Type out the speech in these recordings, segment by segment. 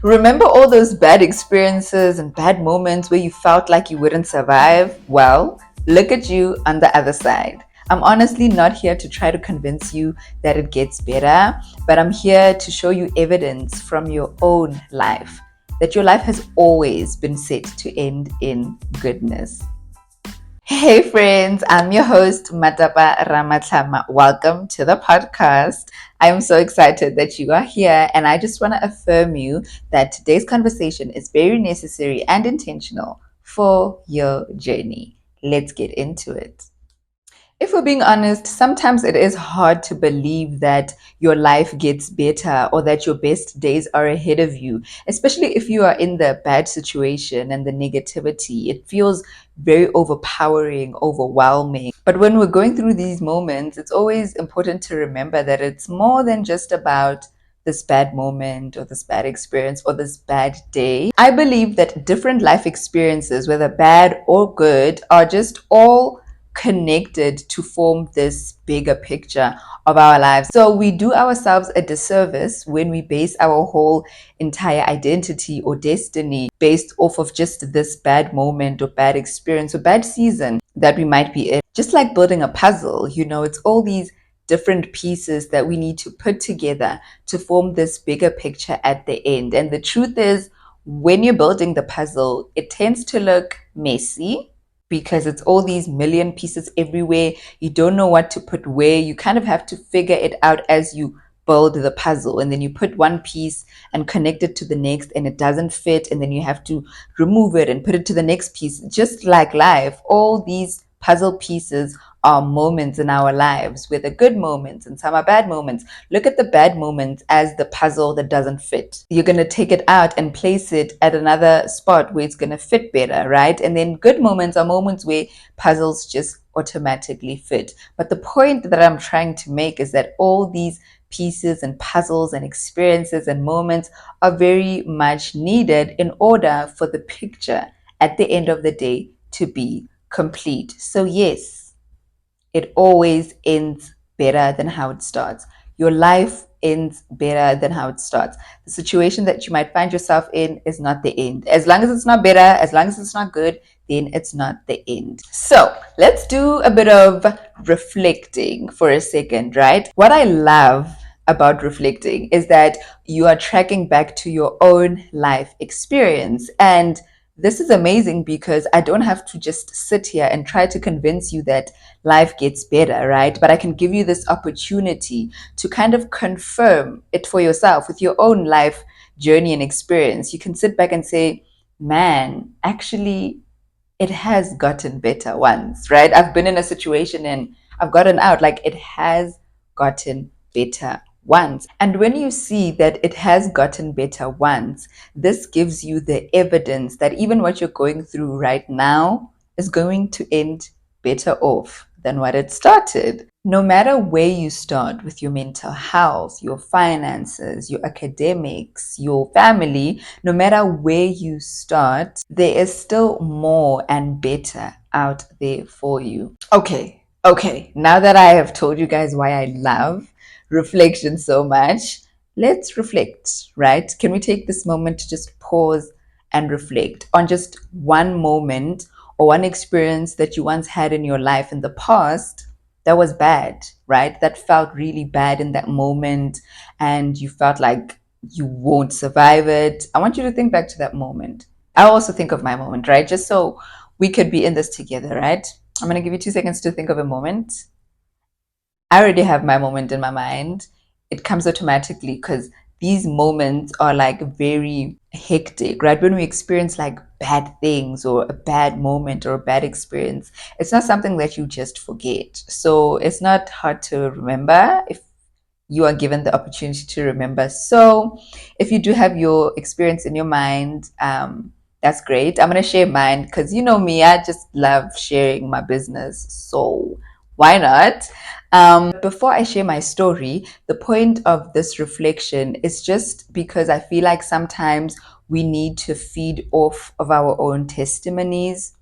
Remember all those bad experiences and bad moments where you felt like you wouldn't survive? Well, look at you on the other side. I'm honestly not here to try to convince you that it gets better, but I'm here to show you evidence from your own life that your life has always been set to end in goodness. Hey friends, I'm your host Matapa Ramatlama. Welcome to the podcast. I'm so excited that you are here, and I just want to affirm you that today's conversation is very necessary and intentional for your journey. Let's get into it. If we're being honest, sometimes it is hard to believe that your life gets better or that your best days are ahead of you, especially if you are in the bad situation and the negativity. It feels very overpowering, overwhelming. But when we're going through these moments, it's always important to remember that it's more than just about this bad moment or this bad experience or this bad day. I believe that different life experiences, whether bad or good, are just all connected to form this bigger picture of our lives. So we do ourselves a disservice when we base our whole entire identity or destiny based off of just this bad moment or bad experience or bad season that we might be in. Just like building a puzzle, it's all these different pieces that we need to put together to form this bigger picture at the end. And the truth is, when you're building the puzzle, it tends to look messy because it's all these million pieces everywhere. You don't know what to put where. You kind of have to figure it out as you build the puzzle. And then you put one piece and connect it to the next, and it doesn't fit. And then you have to remove it and put it to the next piece. Just like life, all these puzzle pieces are moments in our lives, where the good moments and some are bad moments. Look at the bad moments as the puzzle that doesn't fit. You're going to take it out and place it at another spot where it's going to fit better, right? And then good moments are moments where puzzles just automatically fit. But the point that I'm trying to make is that all these pieces and puzzles and experiences and moments are very much needed in order for the picture at the end of the day to be complete. So yes, it always ends better than how it starts. Your life ends better than how it starts. The situation that you might find yourself in is not the end. As long as it's not better, as long as it's not good, then it's not the end. So let's do a bit of reflecting for a second, right? What I love about reflecting is that you are tracking back to your own life experience. And this is amazing because I don't have to just sit here and try to convince you that life gets better, right? But I can give you this opportunity to kind of confirm it for yourself with your own life journey and experience. You can sit back and say, man, actually, it has gotten better once, right? I've been in a situation and I've gotten out. Like, it has gotten better once. And when you see that it has gotten better once, this gives you the evidence that even what you're going through right now is going to end better off than what it started. No matter where you start with your mental health, your finances, your academics, your family, no matter where you start, there is still more and better out there for you. Okay. Now that I have told you guys why I love reflection so much, let's reflect, right? Can we take this moment to just pause and reflect on just one moment or one experience that you once had in your life in the past that was bad, right? That felt really bad in that moment and you felt like you won't survive it. I want you to think back to that moment. I also think of my moment, right? Just so we could be in this together, right? I'm going to give you 2 seconds to think of a moment. I already have my moment in my mind. It comes automatically because these moments are like very hectic, right? When we experience like bad things or a bad moment or a bad experience, it's not something that you just forget. So it's not hard to remember if you are given the opportunity to remember. So if you do have your experience in your mind, that's great. I'm going to share mine because you know me, I just love sharing my business. So why not? Before I share my story, the point of this reflection is just because I feel like sometimes we need to feed off of our own testimonies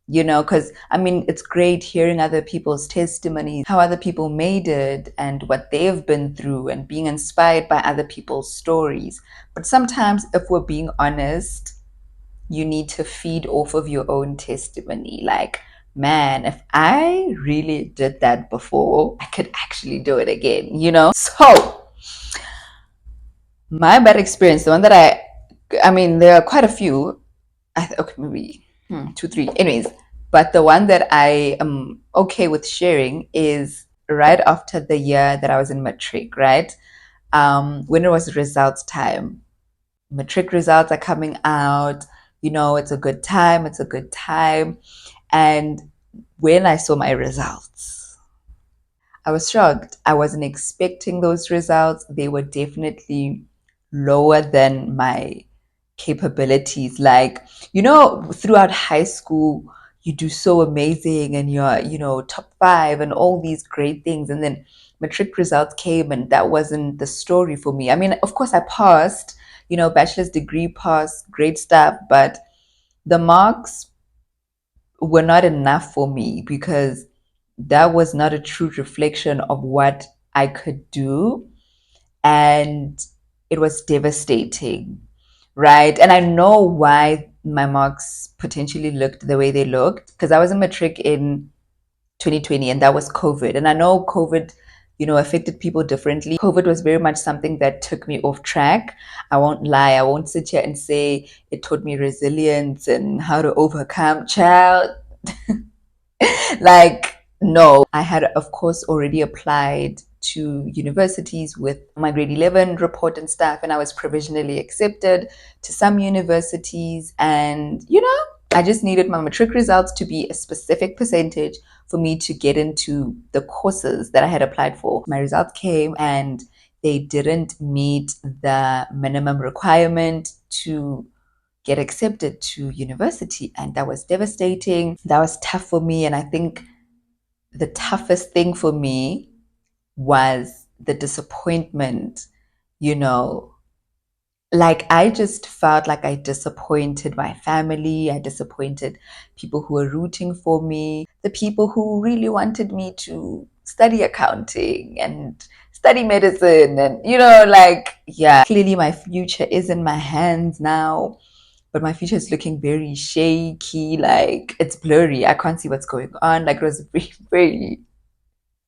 because I mean, it's great hearing other people's testimonies, how other people made it, and what they've been through, and being inspired by other people's stories. But sometimes, if we're being honest, you need to feed off of your own testimony. Like, man, if I really did that before, I could actually do it again. So, my bad experience, the one that I mean, there are quite a few. Okay, maybe two, three. Anyways, but the one that I am okay with sharing is right after the year that I was in matric, right? When it was results time. Matric results are coming out. It's a good time. It's a good time. And when I saw my results, I was shocked. I wasn't expecting those results. They were definitely lower than my capabilities. Like, throughout high school, you do so amazing and you're, top five and all these great things. And then matric results came and that wasn't the story for me. I mean, of course, I passed, bachelor's degree passed, great stuff, but the marks were not enough for me because that was not a true reflection of what I could do. And it was devastating, right? And I know why my marks potentially looked the way they looked because I was a matric in 2020 and that was COVID. And I know COVID, affected people differently. COVID was very much something that took me off track. I won't lie. I won't sit here and say it taught me resilience and how to overcome. Child, like, no, I had, of course, already applied to universities with my grade 11 report and stuff, and I was provisionally accepted to some universities. And, I just needed my matric results to be a specific percentage for me to get into the courses that I had applied for. My results came and they didn't meet the minimum requirement to get accepted to university. And that was devastating. That was tough for me. And I think the toughest thing for me was the disappointment, you know. Like, I just felt like I disappointed my family. I disappointed people who were rooting for me, the people who really wanted me to study accounting and study medicine. And, like, yeah, clearly my future is in my hands now, but my future is looking very shaky. Like, it's blurry. I can't see what's going on. Like, it was very, very,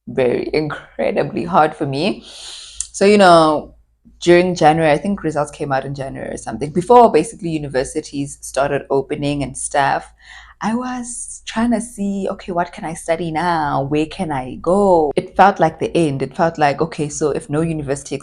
very incredibly hard for me. So, during January, I think results came out in January or something, before basically universities started opening and stuff. I was trying to see, okay, what can I study now? Where can I go? It felt like the end. It felt like, okay, so if no university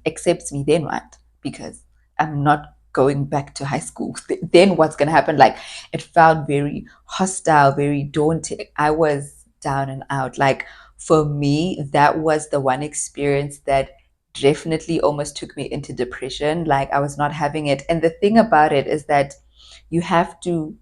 accepts me, then what? Because I'm not going back to high school. Then what's going to happen? Like, it felt very hostile, very daunting. I was down and out. Like, for me, that was the one experience that definitely almost took me into depression. Like, I was not having it. And the thing about it is that you have to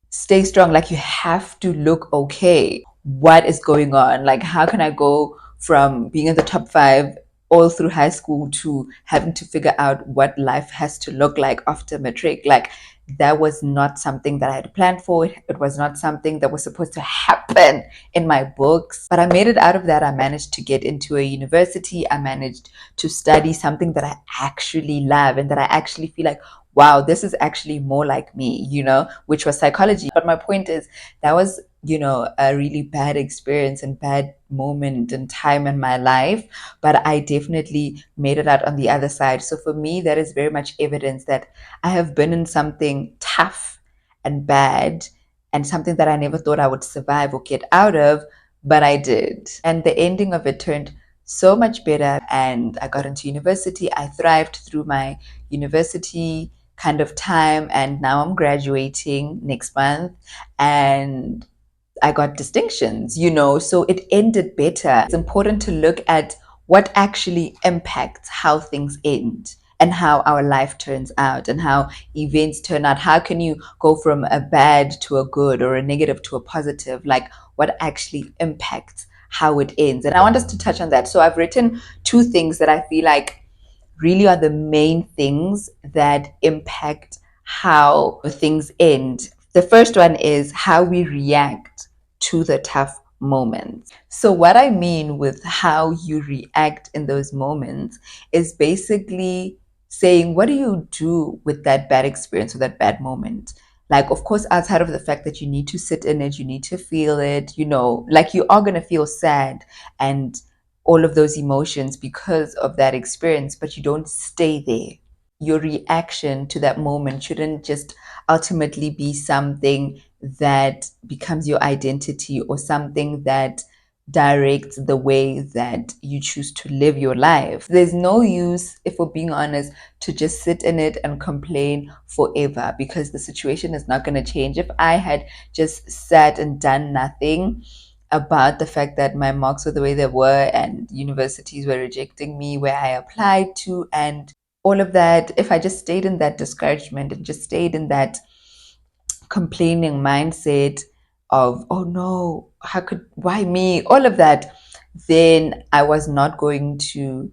stay strong. Like, you have to look okay. What is going on? Like, how can I go from being in the top five all through high school to having to figure out what life has to look like after matric? Like, that was not something that I had planned for. It was not something that was supposed to happen in my books. But I made it out of that. I managed to get into a university. I managed to study something that I actually love and that I actually feel like, wow, this is actually more like me, which was psychology. But my point is, that was, a really bad experience and bad moment and time in my life. But I definitely made it out on the other side. So for me, that is very much evidence that I have been in something tough and bad and something that I never thought I would survive or get out of, but I did. And the ending of it turned so much better. And I got into university. I thrived through my university kind of time. And now I'm graduating next month. And I got distinctions, so it ended better. It's important to look at what actually impacts how things end and how our life turns out and how events turn out. How can you go from a bad to a good or a negative to a positive? Like, what actually impacts how it ends? And I want us to touch on that. So I've written two things that I feel like really are the main things that impact how things end The first one is how we react to the tough moments. So, what I mean with how you react in those moments is basically saying, what do you do with that bad experience or that bad moment? Like, of course, outside of the fact that you need to sit in it, you need to feel it, like you are going to feel sad and all of those emotions because of that experience, but you don't stay there. Your reaction to that moment shouldn't just ultimately be something that becomes your identity or something that directs the way that you choose to live your life. There's no use, if we're being honest, to just sit in it and complain forever because the situation is not going to change. If I had just sat and done nothing about the fact that my marks were the way they were and universities were rejecting me where I applied to and all of that, if I just stayed in that discouragement and just stayed in that complaining mindset of, oh no, why me, all of that, then I was not going to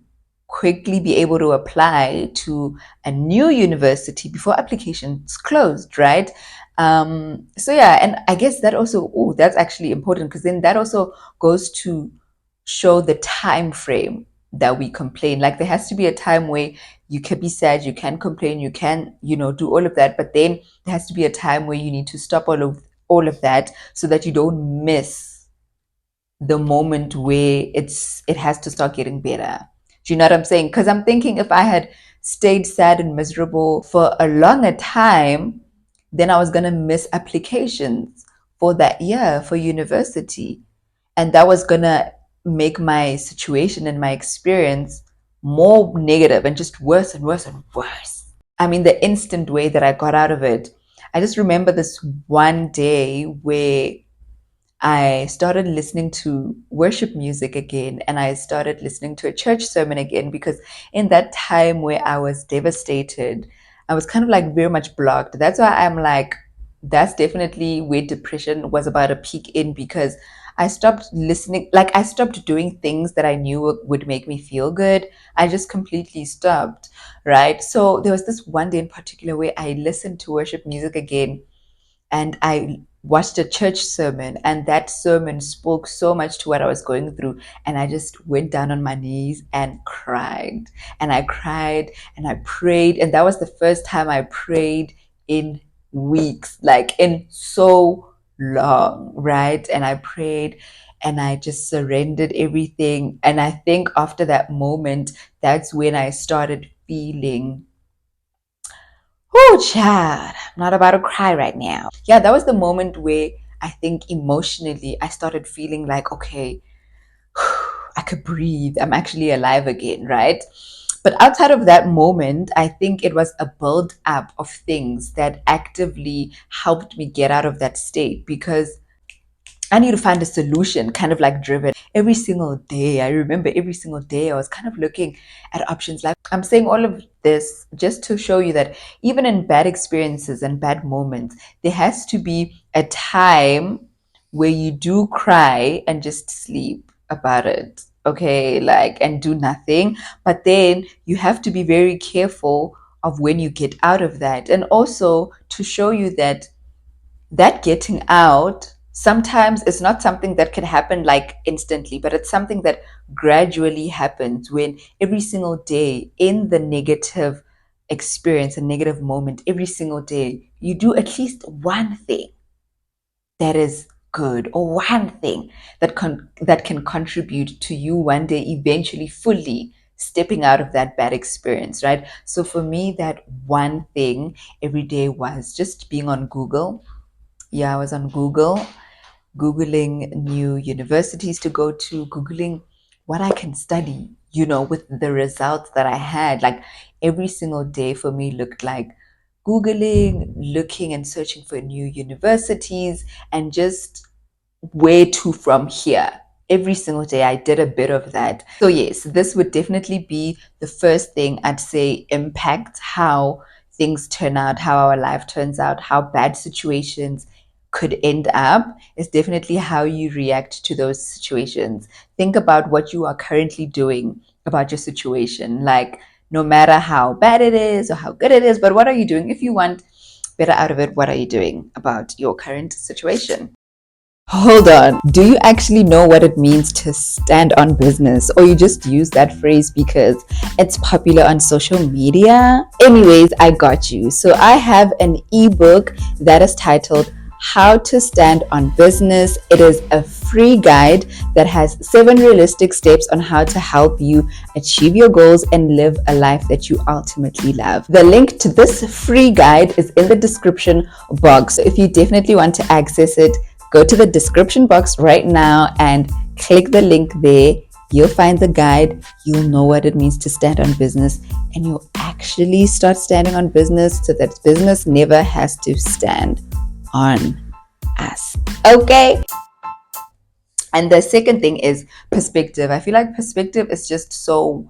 quickly be able to apply to a new university before applications closed, right? So yeah, and I guess that also, oh, that's actually important because then that also goes to show the time frame that we complain. Like there has to be a time where you can be sad, you can complain, you can, do all of that, but then there has to be a time where you need to stop all of that so that you don't miss the moment where it has to start getting better. Do you know what I'm saying? Because I'm thinking if I had stayed sad and miserable for a longer time, then I was gonna miss applications for that year for university. And that was gonna make my situation and my experience more negative and just worse and worse and worse. I mean, the instant way that I got out of it, I just remember this one day where I started listening to worship music again and I started listening to a church sermon again because in that time where I was devastated, I was kind of like very much blocked. That's why I'm like, that's definitely where depression was about to peak in because I stopped listening, like I stopped doing things that I knew would make me feel good. I just completely stopped, right? So there was this one day in particular where I listened to worship music again and I watched a church sermon, and that sermon spoke so much to what I was going through. And I just went down on my knees and cried. And I cried and I prayed. And that was the first time I prayed in weeks, like in so long, right? And I prayed and I just surrendered everything. And I think after that moment, that's when I started feeling, oh, child, I'm not about to cry right now. Yeah, that was the moment where I think emotionally I started feeling like, okay, I could breathe. I'm actually alive again, right? But outside of that moment, I think it was a build up of things that actively helped me get out of that state because I need to find a solution, kind of like driven. Every single day, I remember every single day I was kind of looking at options. Like I'm saying all of this just to show you that even in bad experiences and bad moments, there has to be a time where you do cry and just sleep about it. Okay, like and do nothing. But then you have to be very careful of when you get out of that. And also to show you that getting out sometimes it's not something that can happen like instantly, but it's something that gradually happens when every single day in the negative experience, a negative moment, every single day, you do at least one thing that is good or one thing that can contribute to you one day eventually fully stepping out of that bad experience, right? So for me, that one thing every day was just being on Google. Yeah, I was on Google, Googling new universities to go to, Googling what I can study, with the results that I had. Like every single day for me looked like Googling, looking and searching for new universities, and just where to from here. Every single day, I did a bit of that. So, yes, this would definitely be the first thing I'd say impacts how things turn out, how our life turns out, how bad situations could end up is definitely how you react to those situations. Think about what you are currently doing about your situation. Like, no matter how bad it is or how good it is, but what are you doing? If you want better out of it, what are you doing about your current situation? Hold on. Do you actually know what it means to stand on business? Or you just use that phrase because it's popular on social media? Anyways, I got you. So I have an ebook that is titled How to Stand on Business. It is a free guide that has 7 realistic steps on how to help you achieve your goals and live a life that you ultimately love. The link to this free guide is in the description box. So if you definitely want to access it, go to the description box right now and click the link there. You'll find the guide. You'll know what it means to stand on business, and you'll actually start standing on business so that business never has to stand on us. Okay? And the second thing is perspective. I feel like perspective is just so,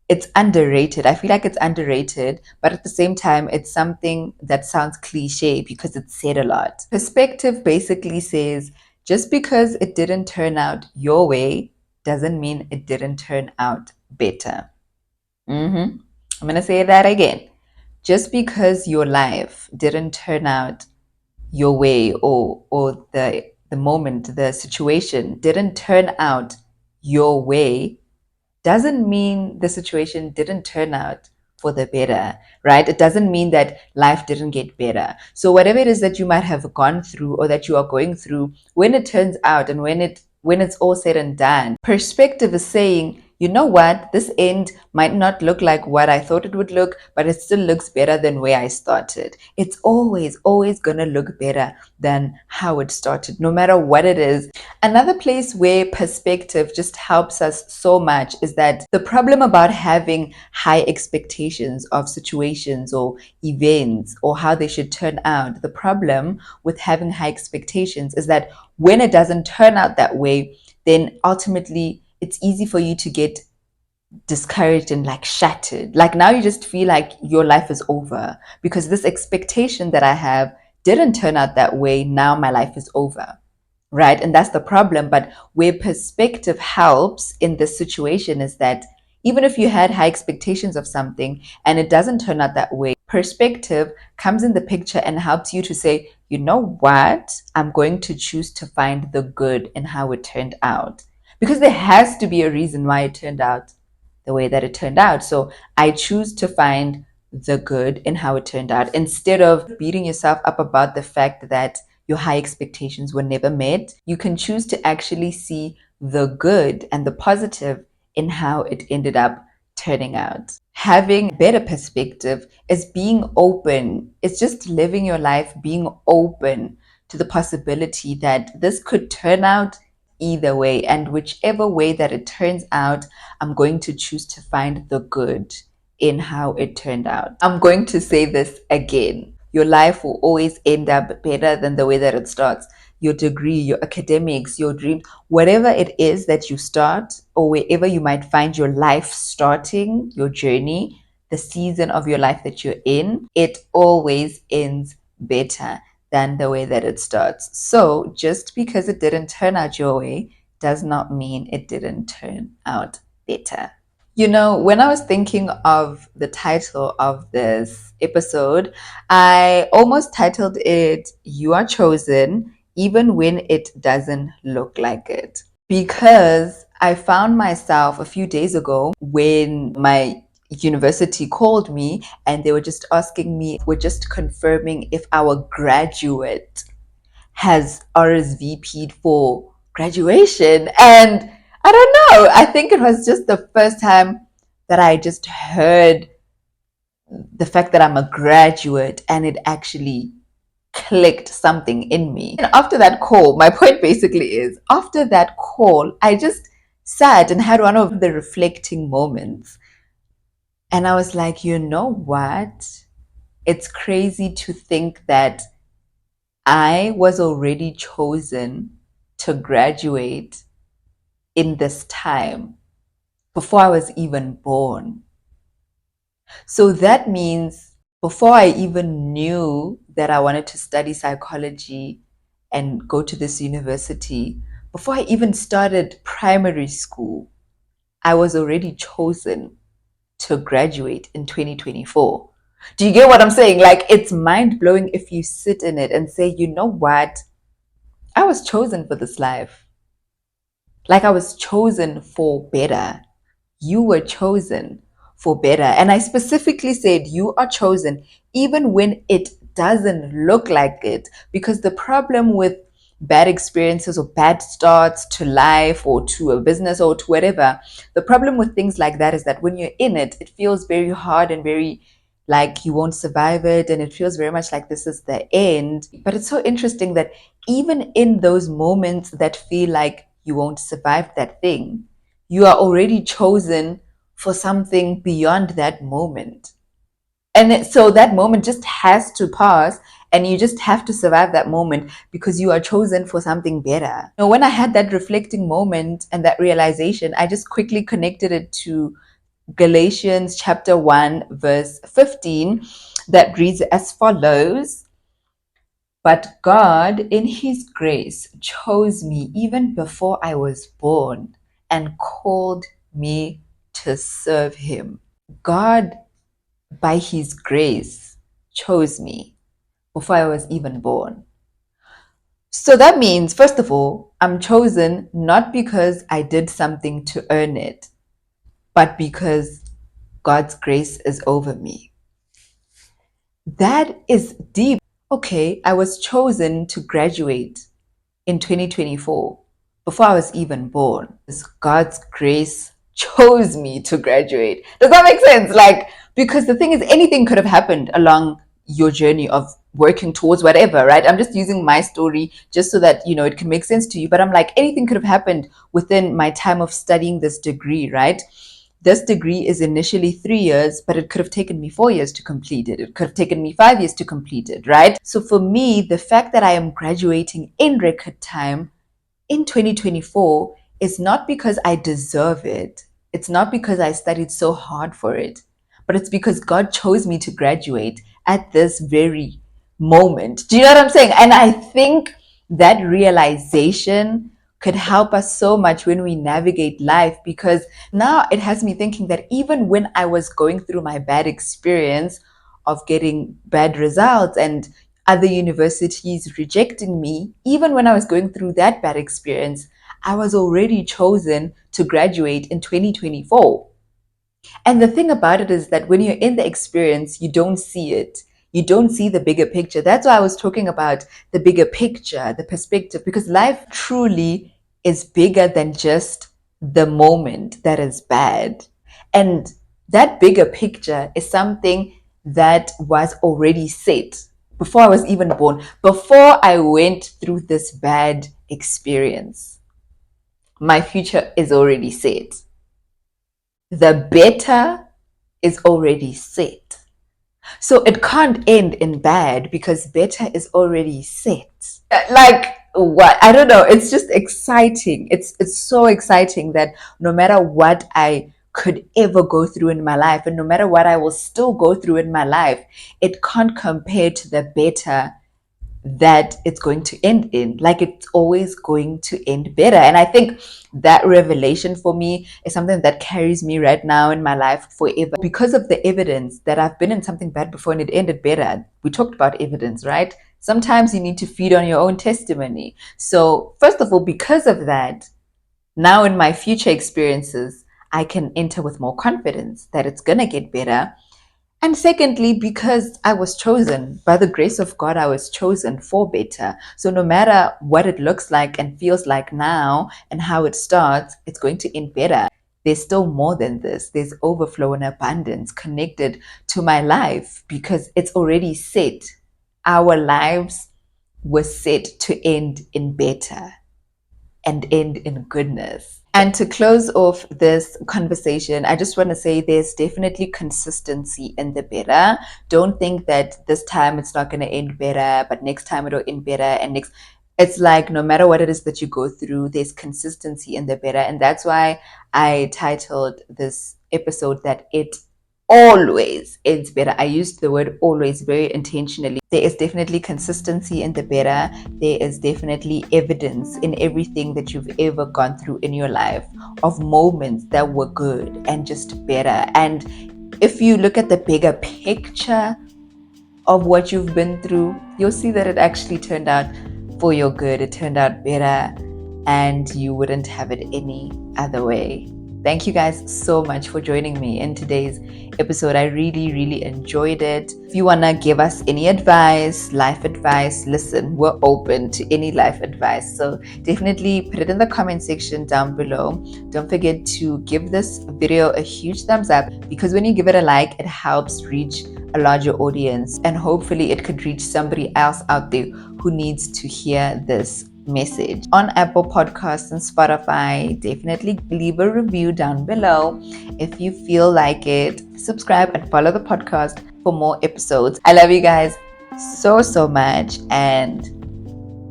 it's underrated. I feel like it's underrated, but at the same time, it's something that sounds cliche because it's said a lot. Perspective basically says just because it didn't turn out your way doesn't mean it didn't turn out better. I'm going to say that again. Just because your life didn't turn out your way, or the moment, the situation didn't turn out your way, doesn't mean the situation didn't turn out for the better, right? It doesn't mean that life didn't get better. So whatever it is that you might have gone through or that you are going through, when it turns out and when it's all said and done, perspective is saying, you know what, this end might not look like what I thought it would look, but it still looks better than where I started. It's always gonna look better than how it started, no matter what it is. Another place where perspective just helps us so much is that the problem about having high expectations of situations or events or how they should turn out, the problem with having high expectations is that when it doesn't turn out that way, then ultimately it's easy for you to get discouraged and like shattered. Like now you just feel like your life is over because this expectation that I have didn't turn out that way. Now my life is over. Right. And that's the problem. But where perspective helps in this situation is that even if you had high expectations of something and it doesn't turn out that way, perspective comes in the picture and helps you to say, you know what? I'm going to choose to find the good in how it turned out. Because there has to be a reason why it turned out the way that it turned out. So I choose to find the good in how it turned out instead of beating yourself up about the fact that your high expectations were never met. You can choose to actually see the good and the positive in how it ended up turning out. Having better perspective is being open. It's just living your life being open to the possibility that this could turn out either way. And whichever way that it turns out, I'm going to choose to find the good in how it turned out. I'm going to say this again. Your life will always end up better than the way that it starts. Your degree, your academics, your dreams, whatever it is that you start, or wherever you might find your life starting, your journey, the season of your life that you're in, it always ends better than the way that it starts. So just because it didn't turn out your way does not mean it didn't turn out better. You know, when I was thinking of the title of this episode, I almost titled it You Are Chosen, even when it doesn't look like it. Because I found myself a few days ago when my university called me and they were just asking me, we're just confirming if our graduate has RSVP'd for graduation. And I don't know, I think it was just the first time that I just heard the fact that I'm a graduate and it actually clicked something in me. And after that call, my point basically is after that call, I just sat and had one of the reflecting moments. And I was like, you know what? It's crazy to think that I was already chosen to graduate in this time before I was even born. So that means before I even knew that I wanted to study psychology and go to this university, before I even started primary school, I was already chosen to graduate in 2024. Do you get what I'm saying? Like, it's mind blowing if you sit in it and say, you know what? I was chosen for this life. Like, I was chosen for better. You were chosen for better. And I specifically said, you are chosen even when it doesn't look like it. Because the problem with bad experiences or bad starts to life or to a business or to whatever, the problem with things like that is that when you're in it, it feels very hard and very like you won't survive it. And it feels very much like this is the end. But it's so interesting that even in those moments that feel like you won't survive that thing, you are already chosen for something beyond that moment. So that moment just has to pass, and you just have to survive that moment because you are chosen for something better. When I had that reflecting moment and that realization, I just quickly connected it to Galatians chapter 1, verse 15, that reads as follows. But God, in His grace, chose me even before I was born and called me to serve Him. God, by His grace, chose me before I was even born. So that means, first of all, I'm chosen not because I did something to earn it, but because God's grace is over me. That is deep. Okay, I was chosen to graduate in 2024 before I was even born. God's grace chose me to graduate. Does that make sense? Like, because the thing is, anything could have happened along your journey of working towards whatever, right? I'm just using my story just so that, it can make sense to you. But I'm like, anything could have happened within my time of studying this degree, right? This degree is initially 3 years, but it could have taken me 4 years to complete it. It could have taken me 5 years to complete it, right? So for me, the fact that I am graduating in record time in 2024 is not because I deserve it. It's not because I studied so hard for it, but it's because God chose me to graduate at this very moment. Do you know what I'm saying? And I think that realization could help us so much when we navigate life, because now it has me thinking that even when I was going through my bad experience of getting bad results and other universities rejecting me, even when I was going through that bad experience, I was already chosen to graduate in 2024. And the thing about it is that when you're in the experience, you don't see it. You don't see the bigger picture. That's why I was talking about the bigger picture, the perspective, because life truly is bigger than just the moment that is bad. And that bigger picture is something that was already set before I was even born, before I went through this bad experience. My future is already set. The better is already set. So it can't end in bad because better is already set. Like what? I don't know. It's just exciting. It's so exciting that no matter what I could ever go through in my life, and no matter what I will still go through in my life, it can't compare to the better that it's going to end in. Like, it's always going to end better. And I think that revelation for me is something that carries me right now in my life forever, because of the evidence that I've been in something bad before and it ended better. We talked about evidence, right? Sometimes you need to feed on your own testimony. So first of all, because of that, now in my future experiences, I can enter with more confidence that it's going to get better. And secondly, because I was chosen, by the grace of God, I was chosen for better. So no matter what it looks like and feels like now and how it starts, it's going to end better. There's still more than this. There's overflow and abundance connected to my life because it's already set. Our lives were set to end in better and end in goodness. And to close off this conversation, I just want to say there's definitely consistency in the better. Don't think that this time it's not going to end better, but next time it'll end better. And next, it's like no matter what it is that you go through, there's consistency in the better. And that's why I titled this episode that it always ends better. I used the word always very intentionally. There is definitely consistency in the better. There is definitely evidence in everything that you've ever gone through in your life of moments that were good and just better. And if you look at the bigger picture of what you've been through, you'll see that it actually turned out for your good. It turned out better, and you wouldn't have it any other way. Thank you guys so much for joining me in today's episode. I really enjoyed it. If you want to give us any advice, life advice, listen, we're open to any life advice. So definitely put it in the comment section down below. Don't forget to give this video a huge thumbs up, because when you give it a like, it helps reach a larger audience, and hopefully it could reach somebody else out there who needs to hear this message. On Apple Podcasts and Spotify, definitely leave a review down below if you feel like it. Subscribe and follow the podcast for more episodes. I love you guys so much, and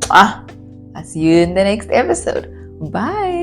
I'll see you in the next episode. Bye.